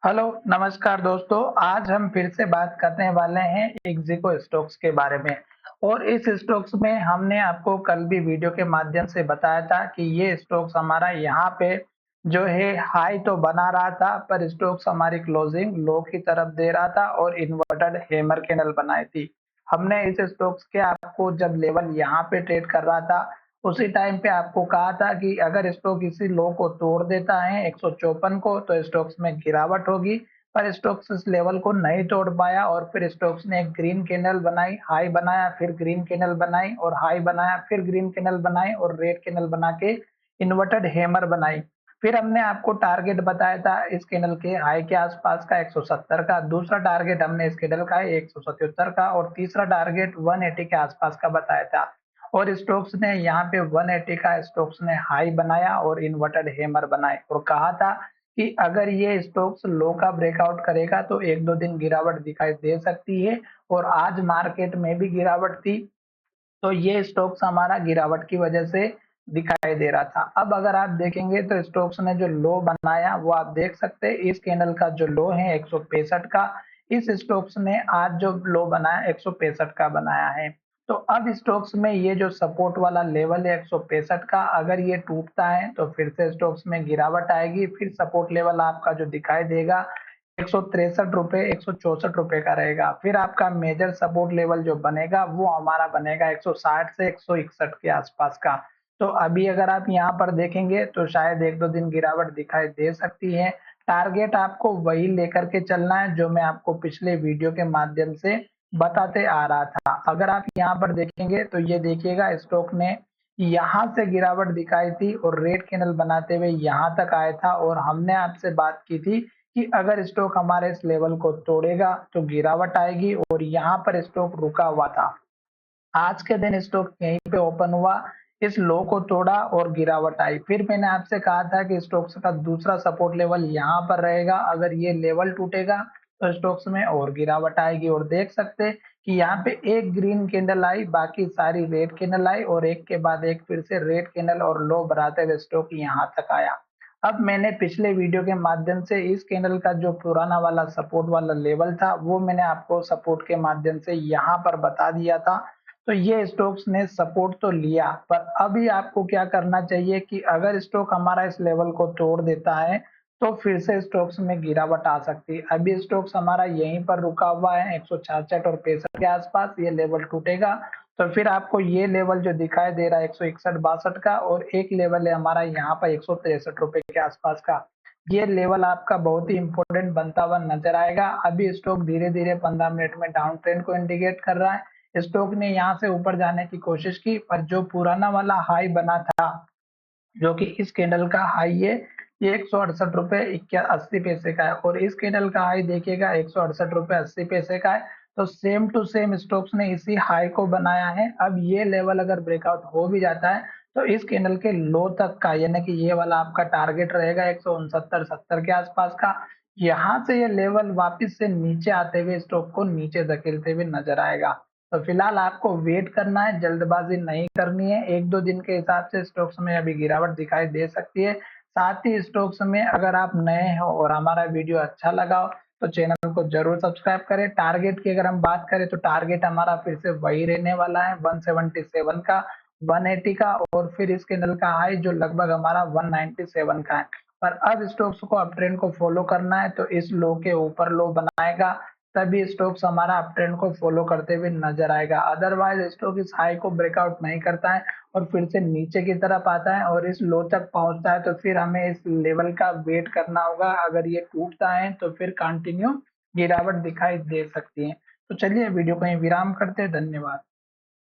Hello, नमस्कार दोस्तों। आज हम फिर से बात करने वाले हैं इक्सिको स्टॉक्स के बारे में। और इस स्टॉक्स में हमने आपको कल भी वीडियो के माध्यम से बताया था कि ये स्टॉक्स हमारा यहाँ पे जो है हाई तो बना रहा था, पर स्टॉक्स हमारी क्लोजिंग लो की तरफ दे रहा था और इन्वर्टेड हैमर कैंडल बनाई थी। हमने इस स्टॉक्स के आपको जब लेवल यहाँ पे ट्रेड कर रहा था, उसी टाइम पे आपको कहा था कि अगर स्टॉक इसी लो को तोड़ देता है 154 को, तो स्टॉक्स में गिरावट होगी। पर स्टॉक्स इस लेवल को नहीं तोड़ पाया और फिर स्टॉक्स ने एक ग्रीन कैंडल बनाई, हाई बनाया, फिर ग्रीन कैंडल बनाई और हाई बनाया, फिर ग्रीन कैंडल बनाई और रेड कैंडल बना के इन्वर्टेड हैमर बनाई। फिर हमने आपको टारगेट बताया था इस कैंडल के हाई के आसपास का 170 का, दूसरा टारगेट हमने इस कैंडल का 177 का और तीसरा टारगेट 180 के आसपास का बताया था। और स्टोक्स ने यहाँ पे 180 का स्टोक्स ने हाई बनाया और इन्वर्टेड हैमर बनाए और कहा था कि अगर ये स्टोक्स लो का ब्रेकआउट करेगा तो एक दो दिन गिरावट दिखाई दे सकती है। और आज मार्केट में भी गिरावट थी, तो ये स्टॉक्स हमारा गिरावट की वजह से दिखाई दे रहा था। अब अगर आप देखेंगे तो स्टॉक्स ने जो लो बनाया वो आप देख सकते हैं, इस कैंडल का जो लो है 165 का, इस स्टॉक्स ने आज जो लो बनाया 165 का बनाया है। तो अब स्टॉक्स में ये जो सपोर्ट वाला लेवल है 165 का, अगर ये टूटता है तो फिर से स्टॉक्स में गिरावट आएगी। फिर सपोर्ट लेवल आपका जो दिखाई देगा 163 रुपए, 164 रुपए का रहेगा। फिर आपका मेजर सपोर्ट लेवल जो बनेगा वो हमारा बनेगा 160 से 161 के आसपास का। तो अभी अगर आप यहाँ पर देखेंगे तो शायद एक दो दिन गिरावट दिखाई दे सकती है। टारगेट आपको वही लेकर के चलना है जो मैं आपको पिछले वीडियो के माध्यम से बताते आ रहा था। अगर आप यहाँ पर देखेंगे तो ये देखिएगा, स्टॉक ने यहाँ से गिरावट दिखाई थी और रेड कैंडल बनाते हुए यहाँ तक आया था और हमने आपसे बात की थी कि अगर स्टॉक हमारे इस लेवल को तोड़ेगा तो गिरावट आएगी और यहाँ पर स्टॉक रुका हुआ था। आज के दिन स्टॉक यहीं पे ओपन हुआ, इस लो को तोड़ा और गिरावट आई। फिर मैंने आपसे कहा था कि स्टॉक्स का दूसरा सपोर्ट लेवल यहाँ पर रहेगा, अगर ये लेवल टूटेगा तो स्टॉक्स में और गिरावट आएगी। और देख सकते हैं कि यहाँ पे एक ग्रीन कैंडल आई, बाकी सारी रेड कैंडल आई और एक के बाद एक फिर से रेड कैंडल और लो बढ़ाते हुए स्टॉक यहाँ तक आया। अब मैंने पिछले वीडियो के माध्यम से इस कैंडल का जो पुराना वाला सपोर्ट वाला लेवल था वो मैंने आपको सपोर्ट के माध्यम से यहाँ पर बता दिया था। तो ये स्टॉक्स ने सपोर्ट तो लिया, पर अभी आपको क्या करना चाहिए कि अगर स्टॉक हमारा इस लेवल को तोड़ देता है तो फिर से स्टॉक्स में गिरावट आ सकती है। अभी स्टॉक्स हमारा यहीं पर रुका हुआ है 166 और 65 के आसपास, ये लेवल टूटेगा तो फिर आपको ये लेवल जो दिखाई दे रहा है 161-62 का, और एक लेवल है हमारा यहाँ पर 163 रुपए के आसपास का, ये लेवल आपका बहुत ही इंपॉर्टेंट बनता हुआ नजर आएगा। अभी स्टॉक धीरे धीरे 15 मिनट में डाउन ट्रेंड को इंडिकेट कर रहा है। स्टॉक ने यहाँ से ऊपर जाने की कोशिश की, पर जो पुराना वाला हाई बना था, जो कि इस कैंडल का हाई है, ये 168 रुपए 80 पैसे का है और इस कैंडल का हाई देखिएगा 168 रुपए 80 पैसे का है। तो सेम टू सेम स्टॉक्स ने इसी हाई को बनाया है। अब ये लेवल अगर ब्रेकआउट हो भी जाता है तो इस कैंडल के लो तक का, यानी कि ये वाला आपका टारगेट रहेगा 169-70 के आसपास का। यहाँ से ये लेवल वापस से नीचे आते हुए स्टॉक को नीचे धकेलते हुए नजर आएगा। तो फिलहाल आपको वेट करना है, जल्दबाजी नहीं करनी है। एक दो दिन के हिसाब से स्टॉक्स में अभी गिरावट दिखाई दे सकती है। साथ ही स्टॉक्स में अगर आप नए हो और हमारा वीडियो अच्छा लगा हो तो चैनल को जरूर सब्सक्राइब करें। टारगेट की अगर हम बात करें तो टारगेट हमारा फिर से वही रहने वाला है 177 का, 180 का और फिर इस कैंडल का हाई जो लगभग हमारा 197 का है। पर अब स्टॉक्स को अप ट्रेंड को फॉलो करना है तो इस लो के ऊपर लो बनाएगा, तभी स्टॉक्स हमारा अप ट्रेंड को फॉलो करते हुए नजर आएगा। अदरवाइज स्टॉक इस हाई को ब्रेकआउट नहीं करता है और फिर से नीचे की तरफ आता है और इस लो तक पहुंचता है तो फिर हमें इस लेवल का वेट करना होगा। अगर ये टूटता है तो फिर कंटिन्यू गिरावट दिखाई दे सकती है। तो चलिए वीडियो को यहीं विराम करते हैं। धन्यवाद।